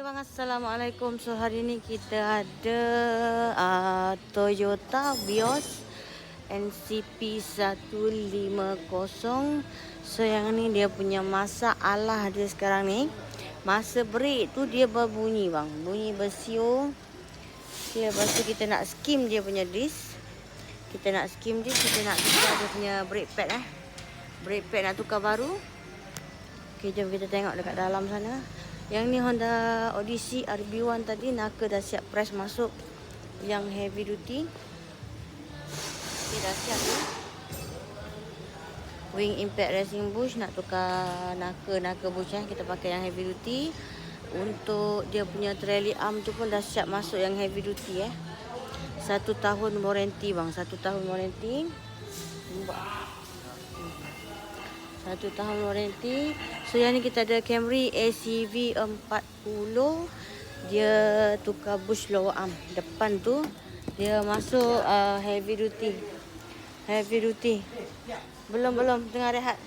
Bang, Assalamualaikum. So hari ni kita ada Toyota Vios NCP 150. So yang ni dia punya masalah dia sekarang ni. Masa brake tu dia berbunyi bang, bunyi bersiul. Okay, lepas tu kita nak skim dia punya disc. Kita nak skim disc, kita nak tukar dia punya brake pad Brake pad nak tukar baru. Okay, jom kita tengok dekat dalam sana. Yang ni Honda Odyssey RB1 tadi, naka dah siap press masuk yang heavy duty. Okay, dah siap tu. Wing impact racing bush, nak tukar naka bush kita pakai yang heavy duty. Untuk dia punya trailing arm tu pun dah siap masuk yang heavy duty 1 tahun warranty bang, 1 tahun warranty. 1 tahun warranty. So yang ni kita ada Camry ACV 40. Dia tukar bush lower arm. Depan tu dia masuk heavy duty. Belum tengah rehat.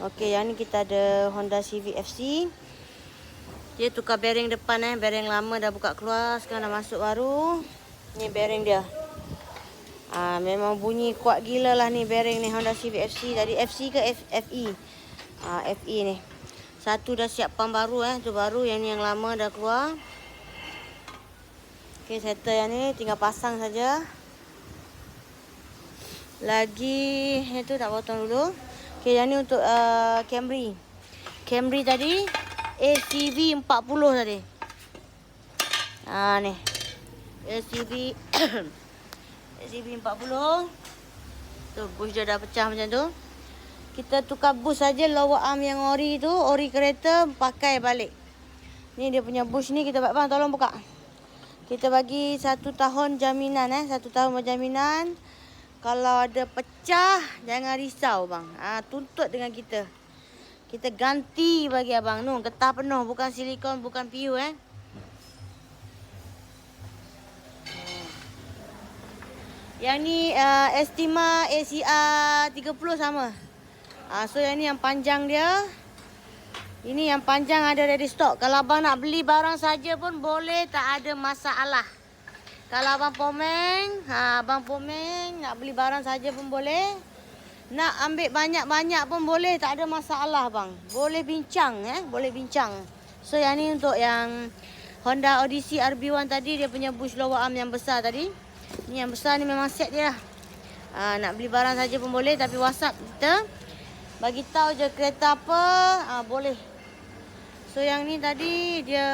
Okey, yang ni kita ada Honda Civic FC. Dia tukar bearing depan bearing lama dah buka keluar, sekarang dah masuk baru. Ni bearing dia. Memang bunyi kuat gila lah ni bearing ni Honda Civic FC. Tadi FC ke FE? FE ni. Satu dah siap pump baru tu baru, yang ni yang lama dah keluar. Okey, settle yang ni tinggal pasang saja. Lagi itu tak potong dulu. Okey, yang ni untuk Camry. Camry tadi ACV 40 tadi. Ni. ACV ACV 40. Tu bush dia dah pecah macam tu. Kita tukar bush saja, lower arm yang ori tu, ori kereta pakai balik. Ni dia punya bush ni kita bang tolong buka. Kita bagi 1 tahun jaminan 1 tahun berjaminan. Kalau ada pecah jangan risau bang. Tuntut dengan kita. Kita ganti bagi abang nu, getah penuh, bukan silikon, bukan PU Yang ni Estima ACR 30 sama. So yang ni yang panjang dia. Ini yang panjang ada ready stock. Kalau abang nak beli barang saja pun boleh, tak ada masalah. Kalau abang pomeng, nak beli barang saja pun boleh. Nak ambil banyak-banyak pun boleh, tak ada masalah bang. Boleh bincang boleh bincang. So yang ni untuk yang Honda Odyssey RB1 tadi, dia punya bush lower arm yang besar tadi. Ni yang besar ni memang set dia lah. Nak beli barang saja pun boleh, tapi WhatsApp kita bagi tahu je kereta apa, boleh. So yang ni tadi dia